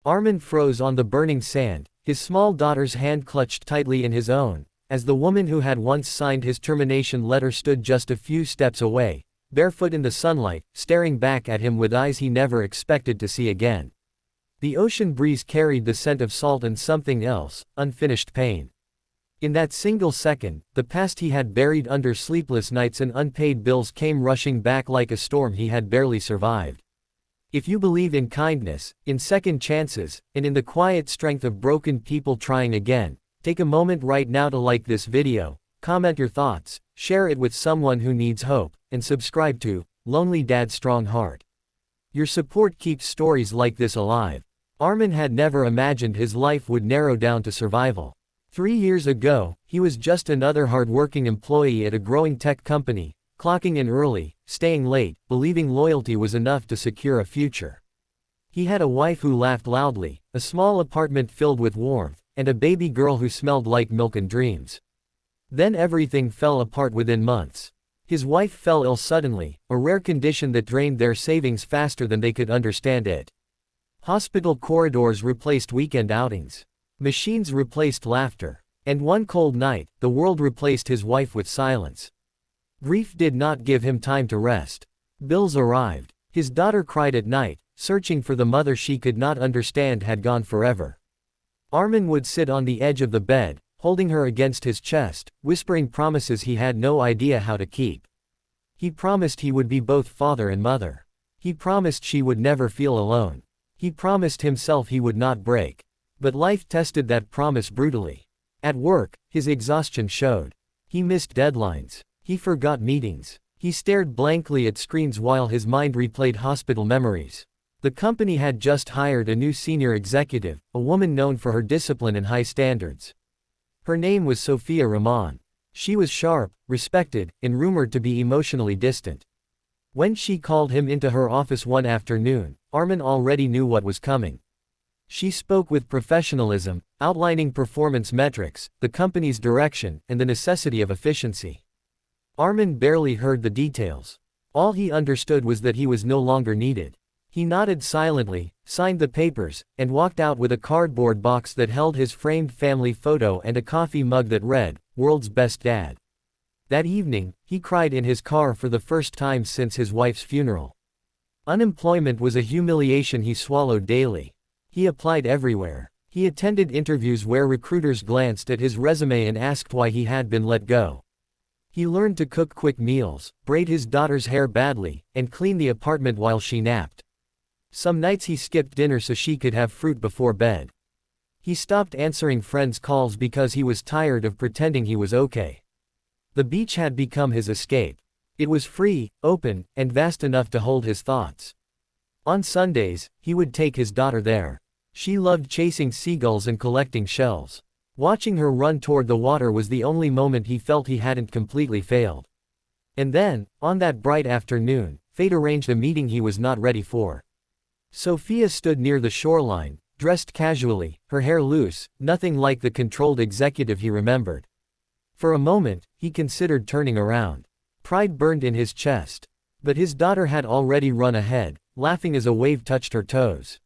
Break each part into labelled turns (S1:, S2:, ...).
S1: Armin froze on the burning sand, his small daughter's hand clutched tightly in his own, as the woman who had once signed his termination letter stood just a few steps away, barefoot in the sunlight, staring back at him with eyes he never expected to see again. The ocean breeze carried the scent of salt and something else, unfinished pain. In that single second, the past he had buried under sleepless nights and unpaid bills came rushing back like a storm he had barely survived. If you believe in kindness, in second chances, and in the quiet strength of broken people trying again, take a moment right now to like this video, comment your thoughts, share it with someone who needs hope, and subscribe to Lonely Dad Strong Heart. Your support keeps stories like this alive. Armin had never imagined his life would narrow down to survival. 3 years ago, he was just another hard-working employee at a growing tech company, clocking in early, staying late, believing loyalty was enough to secure a future. He had a wife who laughed loudly, a small apartment filled with warmth, and a baby girl who smelled like milk and dreams. Then everything fell apart within months. His wife fell ill suddenly, a rare condition that drained their savings faster than they could understand it. Hospital corridors replaced weekend outings. Machines replaced laughter. And one cold night, the world replaced his wife with silence. Grief did not give him time to rest. Bills arrived. His daughter cried at night, searching for the mother she could not understand had gone forever. Armin would sit on the edge of the bed, holding her against his chest, whispering promises he had no idea how to keep. He promised he would be both father and mother. He promised she would never feel alone. He promised himself he would not break. But life tested that promise brutally. At work, his exhaustion showed. He missed deadlines. He forgot meetings. He stared blankly at screens while his mind replayed hospital memories. The company had just hired a new senior executive, a woman known for her discipline and high standards. Her name was Sophia Rahman. She was sharp, respected, and rumored to be emotionally distant. When she called him into her office one afternoon, Armin already knew what was coming. She spoke with professionalism, outlining performance metrics, the company's direction, and the necessity of efficiency. Armin barely heard the details. All he understood was that he was no longer needed. He nodded silently, signed the papers, and walked out with a cardboard box that held his framed family photo and a coffee mug that read, "World's Best Dad." That evening, he cried in his car for the first time since his wife's funeral. Unemployment was a humiliation he swallowed daily. He applied everywhere. He attended interviews where recruiters glanced at his resume and asked why he had been let go. He learned to cook quick meals, braid his daughter's hair badly, and clean the apartment while she napped. Some nights he skipped dinner so she could have fruit before bed. He stopped answering friends' calls because he was tired of pretending he was okay. The beach had become his escape. It was free, open, and vast enough to hold his thoughts. On Sundays, he would take his daughter there. She loved chasing seagulls and collecting shells. Watching her run toward the water was the only moment he felt he hadn't completely failed. And then, on that bright afternoon, fate arranged a meeting he was not ready for. Sophia stood near the shoreline, dressed casually, her hair loose, nothing like the controlled executive he remembered. For a moment, he considered turning around. Pride burned in his chest. But his daughter had already run ahead, laughing as a wave touched her toes.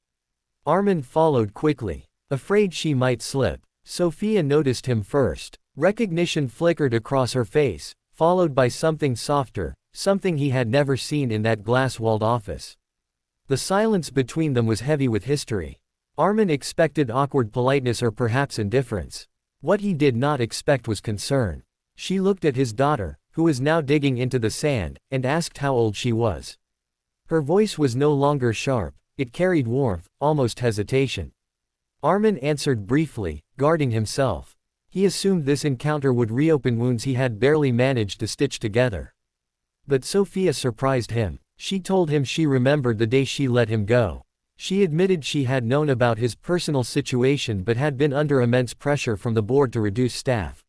S1: Armin followed quickly, afraid she might slip. Sophia noticed him first. Recognition flickered across her face, followed by something softer, something he had never seen in that glass-walled office. The silence between them was heavy with history. Armin expected awkward politeness or perhaps indifference. What he did not expect was concern. She looked at his daughter, who was now digging into the sand, and asked how old she was. Her voice was no longer sharp, it carried warmth, almost hesitation. Armin answered briefly, guarding himself. He assumed this encounter would reopen wounds he had barely managed to stitch together. But Sophia surprised him. She told him she remembered the day she let him go. She admitted she had known about his personal situation but had been under immense pressure from the board to reduce staff.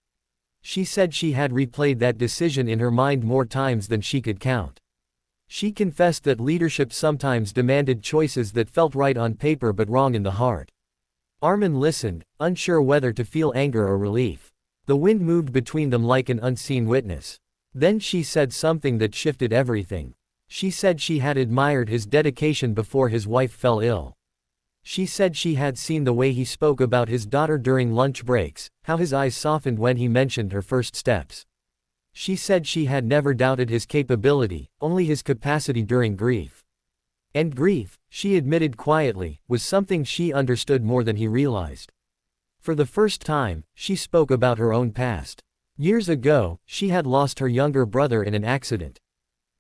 S1: She said she had replayed that decision in her mind more times than she could count. She confessed that leadership sometimes demanded choices that felt right on paper but wrong in the heart. Armin listened, unsure whether to feel anger or relief. The wind moved between them like an unseen witness. Then she said something that shifted everything. She said she had admired his dedication before his wife fell ill. She said she had seen the way he spoke about his daughter during lunch breaks, how his eyes softened when he mentioned her first steps. She said she had never doubted his capability, only his capacity during grief. And grief, she admitted quietly, was something she understood more than he realized. For the first time, she spoke about her own past. Years ago, she had lost her younger brother in an accident.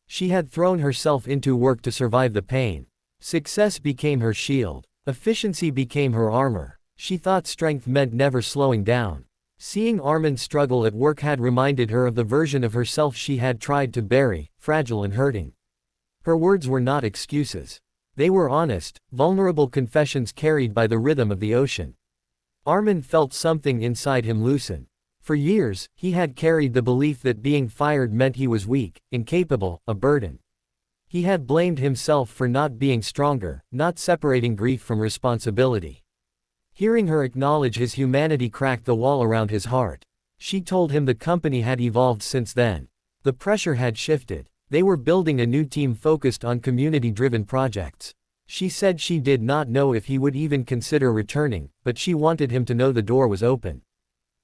S1: She had thrown herself into work to survive the pain. Success became her shield. Efficiency became her armor. She thought strength meant never slowing down. Seeing Armin struggle at work had reminded her of the version of herself she had tried to bury, fragile and hurting. Her words were not excuses. They were honest, vulnerable confessions carried by the rhythm of the ocean. Armin felt something inside him loosen. For years, he had carried the belief that being fired meant he was weak, incapable, a burden. He had blamed himself for not being stronger, not separating grief from responsibility. Hearing her acknowledge his humanity cracked the wall around his heart. She told him the company had evolved since then. The pressure had shifted. They were building a new team focused on community-driven projects. She said she did not know if he would even consider returning, but she wanted him to know the door was open.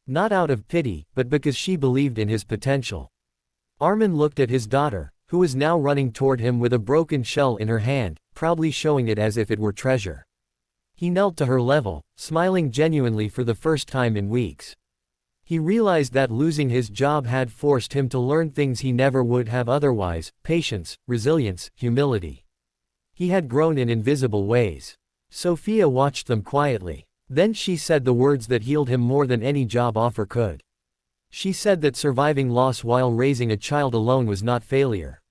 S1: Not out of pity, but because she believed in his potential. Armin looked at his daughter, who was now running toward him with a broken shell in her hand, proudly showing it as if it were treasure. He knelt to her level, smiling genuinely for the first time in weeks. He realized that losing his job had forced him to learn things he never would have otherwise: patience, resilience, humility. He had grown in invisible ways. Sophia watched them quietly. Then she said the words that healed him more than any job offer could. She said that surviving loss while raising a child alone was not failure.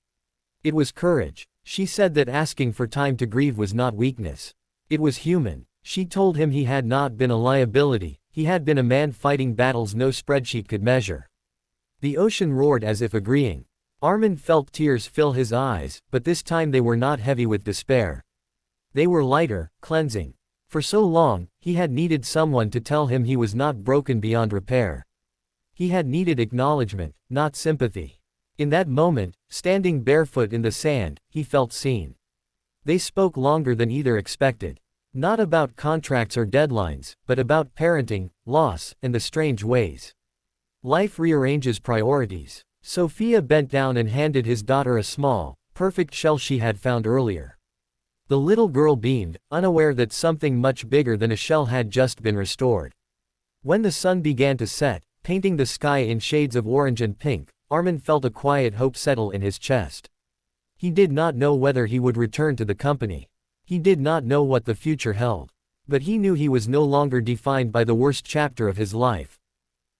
S1: It was courage. She said that asking for time to grieve was not weakness. It was human. She told him he had not been a liability, he had been a man fighting battles no spreadsheet could measure. The ocean roared as if agreeing. Armin felt tears fill his eyes, but this time they were not heavy with despair. They were lighter, cleansing. For so long, he had needed someone to tell him he was not broken beyond repair. He had needed acknowledgement, not sympathy. In that moment, standing barefoot in the sand, he felt seen. They spoke longer than either expected. Not about contracts or deadlines, but about parenting, loss, and the strange ways life rearranges priorities. Sophia bent down and handed his daughter a small, perfect shell she had found earlier. The little girl beamed, unaware that something much bigger than a shell had just been restored. When the sun began to set, painting the sky in shades of orange and pink, Armin felt a quiet hope settle in his chest. He did not know whether he would return to the company. He did not know what the future held. But he knew he was no longer defined by the worst chapter of his life.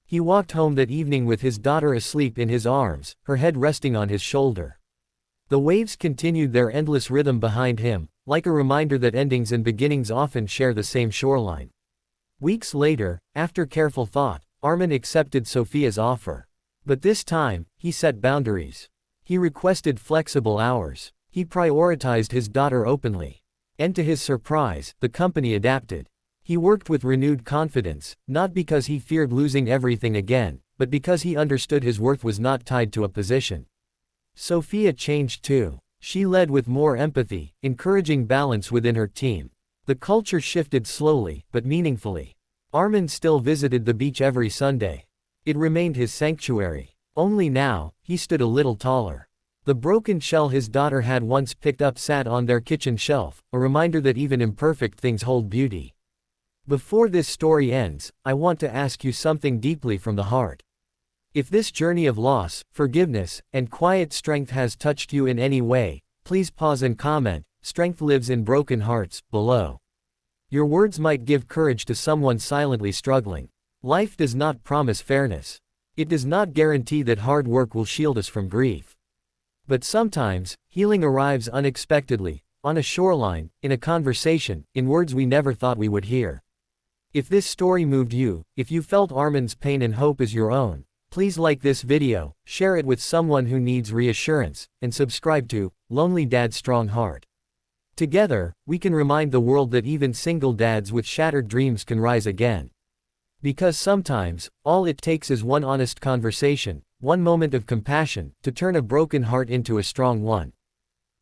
S1: He walked home that evening with his daughter asleep in his arms, her head resting on his shoulder. The waves continued their endless rhythm behind him, like a reminder that endings and beginnings often share the same shoreline. Weeks later, after careful thought, Armin accepted Sophia's offer. But this time, he set boundaries. He requested flexible hours. He prioritized his daughter openly. And to his surprise, the company adapted. He worked with renewed confidence, not because he feared losing everything again, but because he understood his worth was not tied to a position. Sophia changed too. She led with more empathy, encouraging balance within her team. The culture shifted slowly, but meaningfully. Armin still visited the beach every Sunday. It remained his sanctuary. Only now, he stood a little taller. The broken shell his daughter had once picked up sat on their kitchen shelf, a reminder that even imperfect things hold beauty. Before this story ends, I want to ask you something deeply from the heart. If this journey of loss, forgiveness, and quiet strength has touched you in any way, please pause and comment. Strength lives in broken hearts, below. Your words might give courage to someone silently struggling. Life does not promise fairness. It does not guarantee that hard work will shield us from grief. But sometimes, healing arrives unexpectedly, on a shoreline, in a conversation, in words we never thought we would hear. If this story moved you, if you felt Armin's pain and hope as your own, please like this video, share it with someone who needs reassurance, and subscribe to Lonely Dad's Strong Heart. Together, we can remind the world that even single dads with shattered dreams can rise again. Because sometimes, all it takes is one honest conversation, one moment of compassion, to turn a broken heart into a strong one.